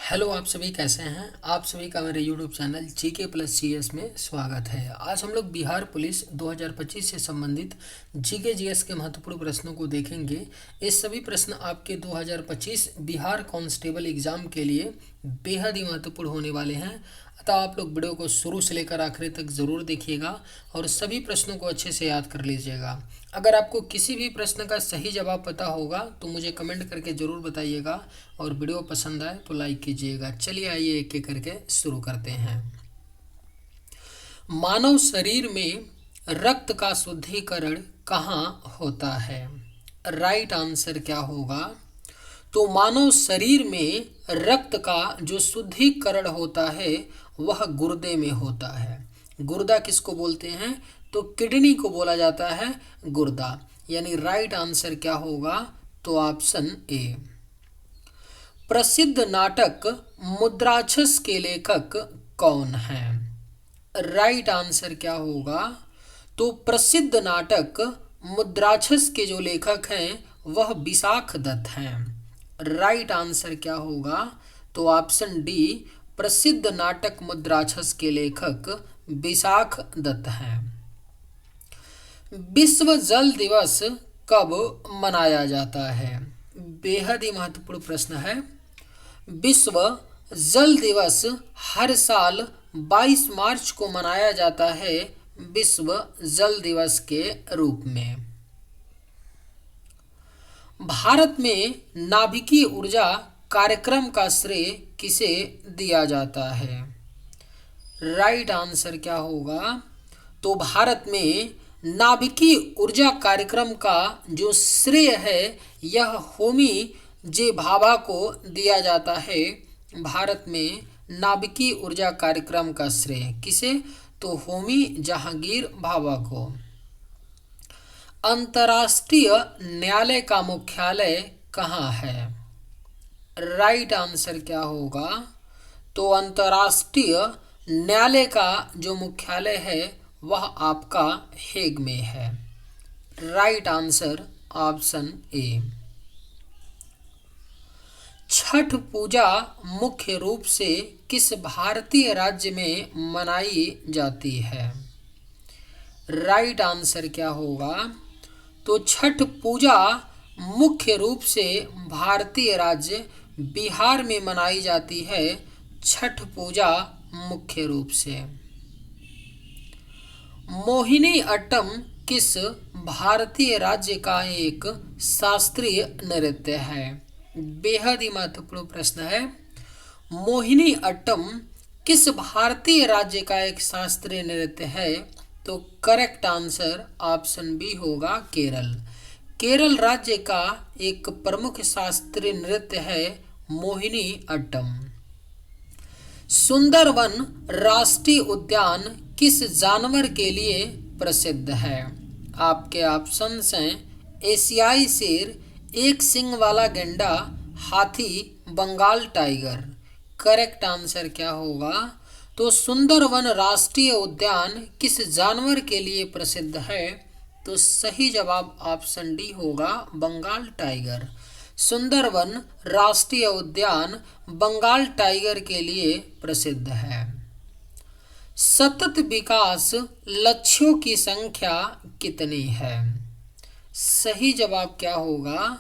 Hello, आप सभी कैसे हैं। आप सभी का मेरे YouTube channel GK plus CS में स्वागत है। आज हम लोग बिहार पुलिस 2025 से संबंधित जीके जीएस के महत्वपूर्ण प्रश्नों को देखेंगे। ये सभी प्रश्न आपके 2025 बिहार कांस्टेबल एग्जाम के लिए बेहद ही महत्वपूर्ण होने वाले हैं। अतः आप लोग वीडियो को शुरू से लेकर आखिरी तक ज़रूर देखिएगा और सभी प्रश्नों को अच्छे से याद कर लीजिएगा। अगर आपको किसी भी प्रश्न का सही जवाब पता होगा तो मुझे कमेंट करके ज़रूर बताइएगा और वीडियो पसंद आए तो लाइक कीजिएगा। चलिए आइए एक एक करके शुरू करते हैं। मानव शरीर में रक्त का शुद्धिकरण कहाँ होता है? राइट आंसर क्या होगा? तो मानव शरीर में रक्त का जो शुद्धिकरण होता है वह गुर्दे में होता है। गुर्दा किसको बोलते हैं? तो किडनी को बोला जाता है गुर्दा। यानी राइट आंसर क्या होगा? तो ऑप्शन ए। प्रसिद्ध नाटक मुद्राक्षस के लेखक कौन हैं? राइट आंसर क्या होगा? तो प्रसिद्ध नाटक मुद्राक्षस के जो लेखक हैं वह विशाख दत्त हैं। राइट आंसर क्या होगा? तो ऑप्शन डी, प्रसिद्ध नाटक मुद्राक्षस के लेखक विशाख दत्त हैं। विश्व जल दिवस कब मनाया जाता है? बेहद ही महत्वपूर्ण प्रश्न है। विश्व जल दिवस हर साल 22 मार्च को मनाया जाता है विश्व जल दिवस के रूप में। भारत में नाभिकीय ऊर्जा कार्यक्रम का श्रेय किसे दिया जाता है? राइट आंसर क्या होगा? तो भारत में नाभिकीय ऊर्जा कार्यक्रम का जो श्रेय है यह होमी जे भाभा को दिया जाता है। भारत में नाभिकीय ऊर्जा कार्यक्रम का श्रेय किसे? तो होमी जहांगीर भाभा को। अंतर्राष्ट्रीय न्यायालय का मुख्यालय कहाँ है? राइट आंसर क्या होगा? तो अंतर्राष्ट्रीय न्यायालय का जो मुख्यालय है वह आपका हेग में है। Right answer option A. Chhath Puja मुख्य रूप से किस भारतीय राज्य में मनाई जाती है? राइट आंसर क्या होगा? तो छठ पूजा मुख्य रूप से भारतीय राज्य बिहार में मनाई जाती है। छठ पूजा मुख्य रूप से। मोहिनी अट्टम किस भारतीय राज्य का एक शास्त्रीय नृत्य है? बेहद ही महत्वपूर्ण प्रश्न है। मोहिनी अट्टम किस भारतीय राज्य का एक शास्त्रीय नृत्य है? तो करेक्ट आंसर ऑप्शन बी होगा, केरल। केरल राज्य का एक प्रमुख शास्त्रीय नृत्य है मोहिनी अट्टम। सुंदरवन राष्ट्रीय उद्यान किस जानवर के लिए प्रसिद्ध है? आपके ऑप्शंस हैं एशियाई शेर, एक सींग वाला गैंडा, हाथी, बंगाल टाइगर। करेक्ट आंसर क्या होगा? तो सुंदरवन राष्ट्रीय उद्यान किस जानवर के लिए प्रसिद्ध है? तो सही जवाब ऑप्शन डी होगा, बंगाल टाइगर। सुंदरवन राष्ट्रीय उद्यान बंगाल टाइगर के लिए प्रसिद्ध है। सतत विकास लक्ष्यों की संख्या कितनी है? सही जवाब क्या होगा?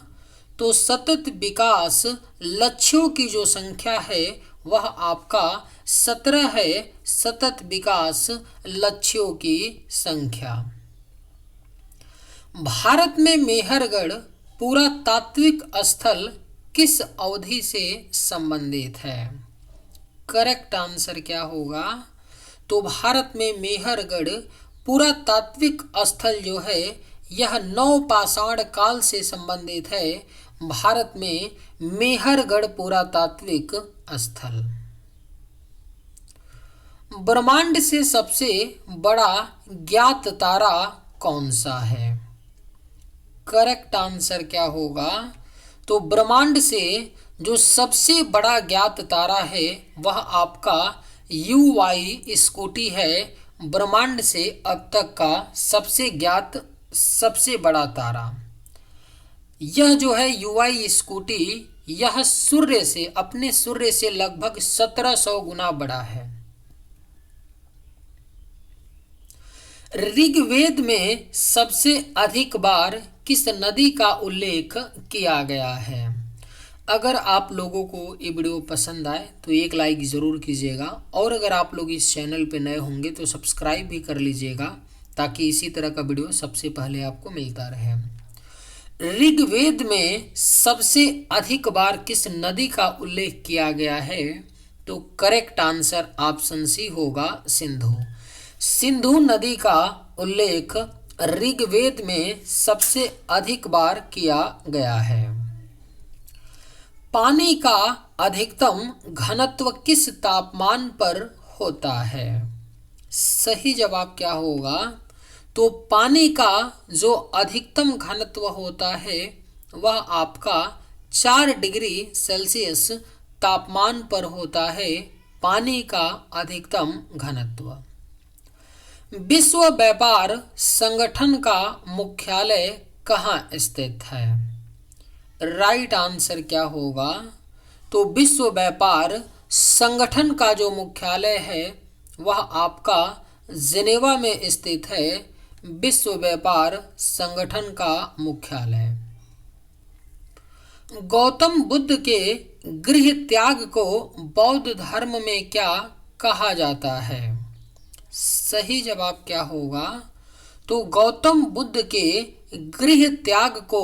तो सतत विकास लक्ष्यों की जो संख्या है वह आपका 17 है। सतत विकास लक्ष्यों की संख्या। भारत में मेहरगढ़ पुरातात्विक स्थल किस अवधि से संबंधित है? करेक्ट आंसर क्या होगा? तो भारत में मेहरगढ़ पुरातात्विक स्थल जो है यह नवपाषाण काल से संबंधित है। भारत में मेहरगढ़ पुरातात्विक स्थल। ब्रह्मांड से सबसे बड़ा ज्ञात तारा कौन सा है? करेक्ट आंसर क्या होगा? तो ब्रह्मांड से जो सबसे बड़ा ज्ञात तारा है वह आपका UY स्कूटी है। ब्रह्मांड से अब तक का सबसे ज्ञात सबसे बड़ा तारा। यह जो है UY स्कूटी यह सूर्य से, अपने सूर्य से लगभग 1700 गुना बड़ा है। ऋग्वेद में सबसे अधिक बार किस नदी का उल्लेख किया गया है? अगर आप लोगों को ये वीडियो पसंद आए तो एक लाइक ज़रूर कीजिएगा, और अगर आप लोग इस चैनल पे नए होंगे तो सब्सक्राइब भी कर लीजिएगा, ताकि इसी तरह का वीडियो सबसे पहले आपको मिलता रहे। ऋग्वेद में सबसे अधिक बार किस नदी का उल्लेख किया गया है? तो करेक्ट आंसर ऑप्शन सी होगा, सिंधु। सिंधु नदी का उल्लेख ऋग्वेद में सबसे अधिक बार किया गया है। पानी का अधिकतम घनत्व किस तापमान पर होता है? सही जवाब क्या होगा? तो पानी का जो अधिकतम घनत्व होता है वह आपका 4 डिग्री सेल्सियस तापमान पर होता है, पानी का अधिकतम घनत्व। विश्व व्यापार संगठन का मुख्यालय कहाँ स्थित है? राइट आंसर क्या होगा? तो विश्व व्यापार संगठन का जो मुख्यालय है वह आपका जिनेवा में स्थित है, विश्व व्यापार संगठन का मुख्यालय। गौतम बुद्ध के गृह त्याग को बौद्ध धर्म में क्या कहा जाता है? सही जवाब क्या होगा? तो गौतम बुद्ध के गृह त्याग को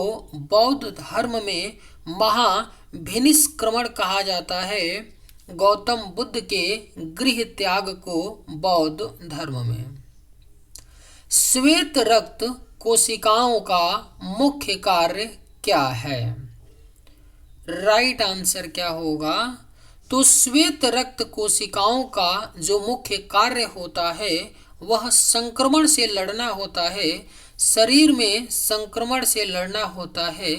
बौद्ध धर्म में महाभिनिष्क्रमण कहा जाता है। गौतम बुद्ध के गृह त्याग को बौद्ध धर्म में। श्वेत रक्त कोशिकाओं का मुख्य कार्य क्या है? राइट आंसर क्या होगा? तो श्वेत रक्त कोशिकाओं का जो मुख्य कार्य होता है वह संक्रमण से लड़ना होता है, शरीर में संक्रमण से लड़ना होता है,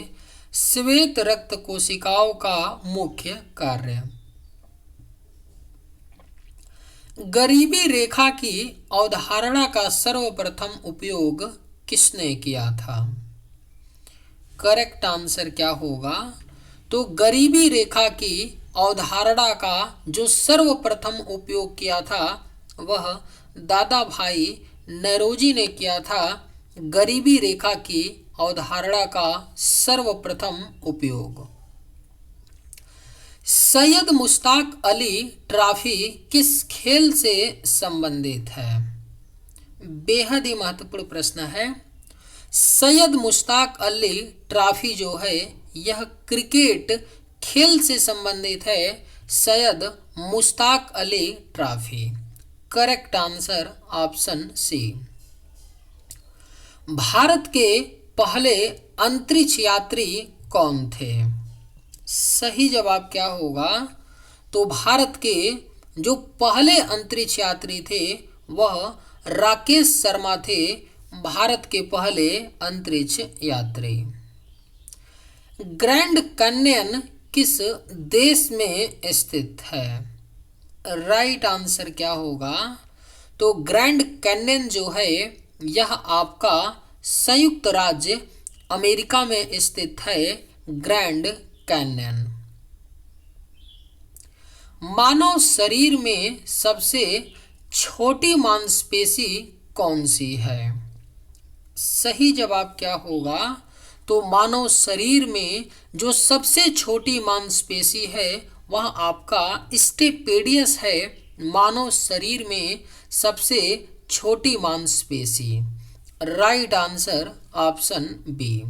श्वेत रक्त कोशिकाओं का मुख्य कार्य। गरीबी रेखा की अवधारणा का सर्वप्रथम उपयोग किसने किया था? करेक्ट आंसर क्या होगा? तो गरीबी रेखा की अवधारणा का जो सर्वप्रथम उपयोग किया था वह दादा भाई नौरोजी ने किया था। गरीबी रेखा की अवधारणा का सर्वप्रथम उपयोग। सैयद मुश्ताक अली ट्रॉफी किस खेल से संबंधित है? बेहद ही महत्वपूर्ण प्रश्न है। सैयद मुश्ताक अली ट्रॉफी जो है यह क्रिकेट खेल से संबंधित है, Syed Mushtaq Ali trophy. Correct answer option C. Bharat के पहले अंतरिक्ष यात्री कौन थे? सही जवाब क्या होगा? तो भारत के जो पहले अंतरिक्ष यात्री थे वह राकेश शर्मा थे, भारत के पहले अंतरिक्ष यात्री। ग्रैंड कैन्यन किस देश में स्थित है? राइट आंसर क्या होगा? तो ग्रैंड कैन्यन जो है यह आपका संयुक्त राज्य अमेरिका में स्थित है, ग्रैंड कैन्यन। मानव शरीर में सबसे छोटी मांसपेशी कौन सी है? सही जवाब क्या होगा? तो मानव शरीर में जो सबसे छोटी मांसपेशी है वह आपका स्टेपेडियस है, मानव शरीर में सबसे छोटी मांसपेशी। Right answer option B.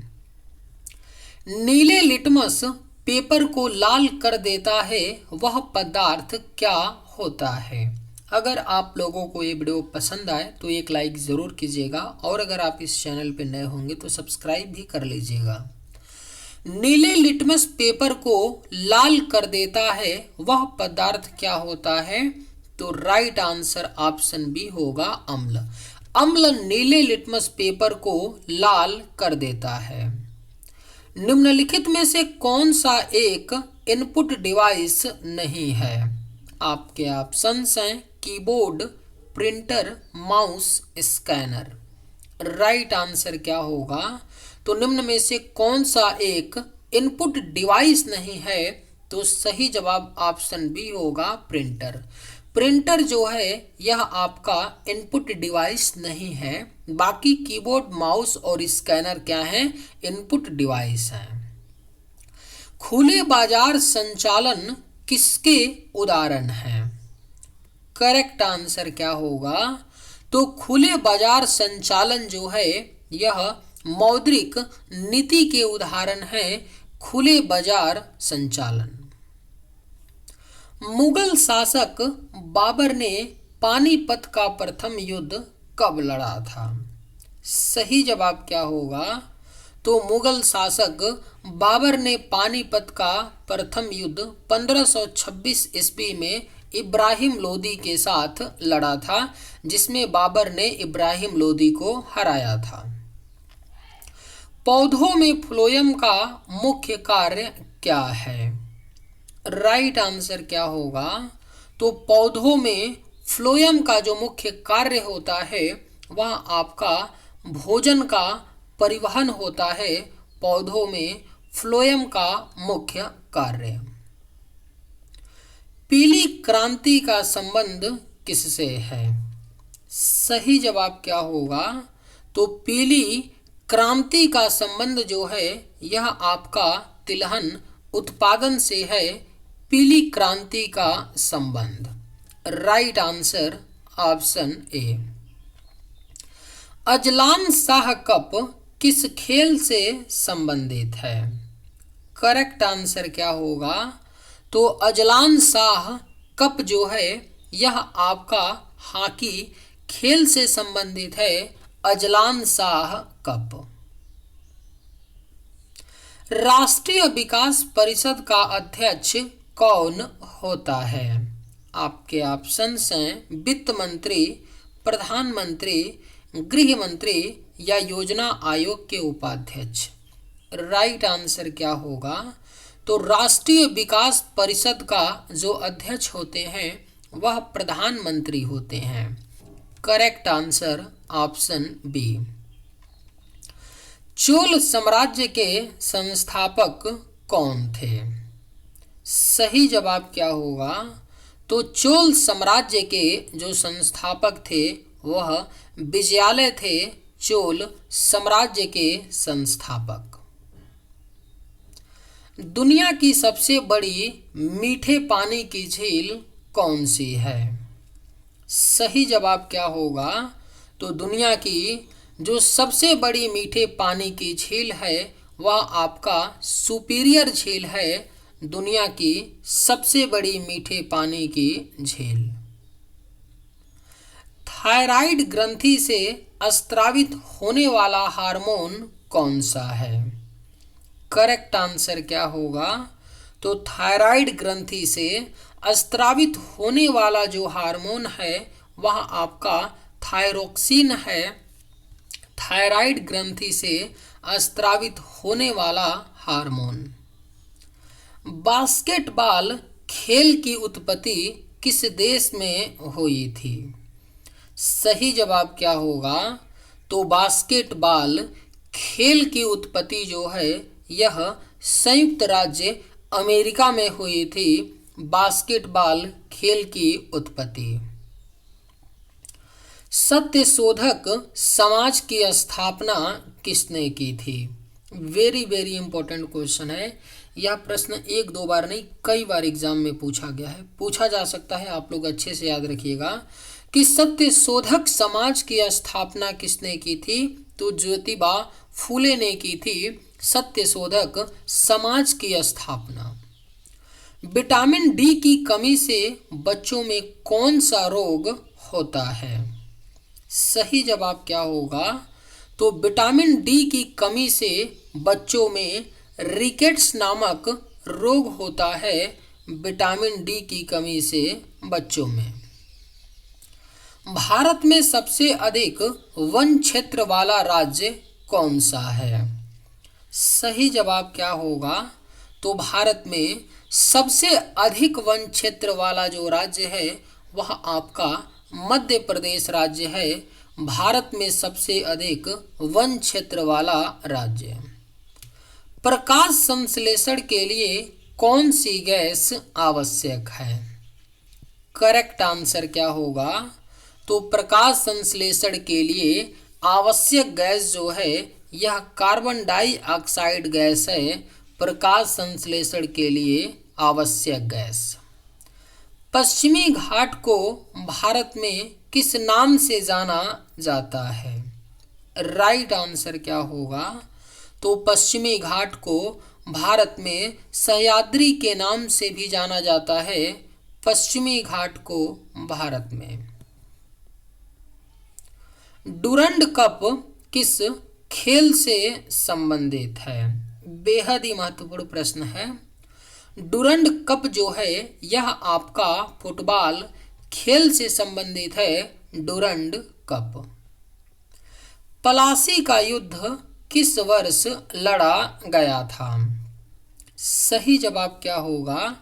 नीले लिटमस पेपर को लाल कर देता है वह पदार्थ क्या होता है? अगर आप लोगों को ये वीडियो पसंद आए तो एक लाइक ज़रूर कीजिएगा, और अगर आप इस चैनल पर नए होंगे तो सब्सक्राइब भी कर लीजिएगा। नीले लिटमस पेपर को लाल कर देता है वह पदार्थ क्या होता है? तो राइट आंसर ऑप्शन बी होगा, अम्ल। अम्ल नीले लिटमस पेपर को लाल कर देता है। निम्नलिखित में से कौन सा एक इनपुट डिवाइस नहीं है? आपके ऑप्शंस हैं keyboard, printer, mouse, scanner. Right answer क्या होगा? तो निम्न में से कौन सा एक इनपुट डिवाइस नहीं है, तो सही जवाब ऑप्शन बी होगा प्रिंटर। प्रिंटर जो है यह आपका इनपुट डिवाइस नहीं है, बाकी कीबोर्ड, माउस और स्कैनर क्या है, इनपुट डिवाइस है। खुले बाजार संचालन किसके उदाहरण हैं? करेक्ट आंसर क्या होगा? तो खुले बाजार संचालन जो है यह मौद्रिक नीति के उदाहरण है। खुले बाजार संचालन। मुगल शासक बाबर ने पानीपत का प्रथम युद्ध कब लड़ा था? सही जवाब क्या होगा? तो मुगल शासक बाबर ने पानीपत का प्रथम युद्ध 1526 ईस्वी में इब्राहिम लोदी के साथ लड़ा था, जिसमें बाबर ने इब्राहिम लोदी को हराया था। पौधों में फ्लोएम का मुख्य कार्य क्या है? राइट आंसर क्या होगा? तो पौधों में फ्लोएम का जो मुख्य कार्य होता है वह आपका भोजन का परिवहन होता है। पौधों में फ्लोएम का मुख्य कार्य। पीली क्रांति का संबंध किससे है? सही जवाब क्या होगा? तो पीली क्रांति का संबंध जो है यह आपका तिलहन उत्पादन से है। पीली क्रांति का संबंध। राइट आंसर ऑप्शन ए। अजलान शाह कप किस खेल से संबंधित है? करेक्ट आंसर क्या होगा? तो अजलान शाह कप जो है यह आपका हॉकी खेल से संबंधित है। Azlan Shah cup. राष्ट्रीय विकास परिषद का अध्यक्ष कौन होता है? आपके ऑप्शंस हैं वित्त मंत्री, प्रधानमंत्री, गृह मंत्री या योजना आयोग के उपाध्यक्ष। राइट आंसर क्या होगा? तो राष्ट्रीय विकास परिषद का जो अध्यक्ष होते हैं वह प्रधानमंत्री होते हैं। Correct answer option B. Chola साम्राज्य के संस्थापक कौन थे? सही जवाब क्या होगा? तो चोल साम्राज्य के जो संस्थापक थे वह विजयालय थे। चोल साम्राज्य के संस्थापक। दुनिया की सबसे बड़ी मीठे पानी की झील कौन सी है? सही जवाब क्या होगा? तो दुनिया की जो सबसे बड़ी मीठे पानी की झील है वह आपका सुपीरियर झील है। दुनिया की सबसे बड़ी मीठे पानी की झील। थायराइड ग्रंथि से स्रावित होने वाला हार्मोन कौन सा है? करेक्ट आंसर क्या होगा? तो थायराइड ग्रंथि से स्रावित होने वाला जो हार्मोन है वह आपका थायरोक्सिन है। थायराइड ग्रंथि से स्रावित होने वाला हार्मोन। बास्केटबॉल खेल की उत्पत्ति किस देश में हुई थी? सही जवाब क्या होगा? तो बास्केटबॉल खेल की उत्पत्ति जो है यह संयुक्त राज्य अमेरिका में हुई थी। बास्केटबॉल खेल की उत्पत्ति। सत्यशोधक समाज की स्थापना किसने की थी? वेरी वेरी इंपॉर्टेंट क्वेश्चन है। यह प्रश्न एक दो बार नहीं कई बार एग्जाम में पूछा गया है, पूछा जा सकता है। आप लोग अच्छे से याद रखिएगा कि सत्यशोधक समाज की स्थापना किसने की थी? तो ज्योतिबा फूले ने की थी सत्यशोधक समाज की स्थापना। विटामिन डी की कमी से बच्चों में कौन सा रोग होता है? सही जवाब क्या होगा? तो विटामिन डी की कमी से बच्चों में रिकेट्स नामक रोग होता है। विटामिन डी की कमी से बच्चों में। भारत में सबसे अधिक वन क्षेत्र वाला राज्य कौन सा है? सही जवाब क्या होगा? तो भारत में सबसे अधिक वन क्षेत्र वाला जो राज्य है वह आपका मध्य प्रदेश राज्य है। भारत में सबसे अधिक वन क्षेत्र वाला राज्य। प्रकाश संश्लेषण के लिए कौन सी गैस आवश्यक है? करेक्ट आंसर क्या होगा? तो प्रकाश संश्लेषण के लिए आवश्यक गैस जो है यह कार्बन डाइऑक्साइड गैस है, प्रकाश संश्लेषण के लिए आवश्यक गैस। पश्चिमी घाट को भारत में किस नाम से जाना जाता है? राइट आंसर क्या होगा? तो पश्चिमी घाट को भारत में सह्याद्री के नाम से भी जाना जाता है, पश्चिमी घाट को भारत में। डुरंड कप किस खेल से संबंधित है? बेहद ही महत्वपूर्ण प्रश्न है। डुरंड कप जो है यह आपका फुटबॉल खेल से संबंधित है, डुरंड कप। पलासी का युद्ध किस वर्ष लड़ा गया था? सही जवाब क्या होगा?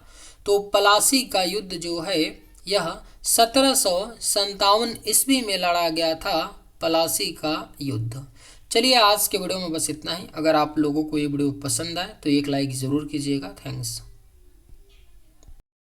तो पलासी का युद्ध जो है यह 1757 ईस्वी में लड़ा गया था, पलासी का युद्ध। चलिए आज के वीडियो में बस इतना ही। अगर आप लोगों को ये वीडियो पसंद आए तो एक लाइक ज़रूर कीजिएगा। थैंक्स।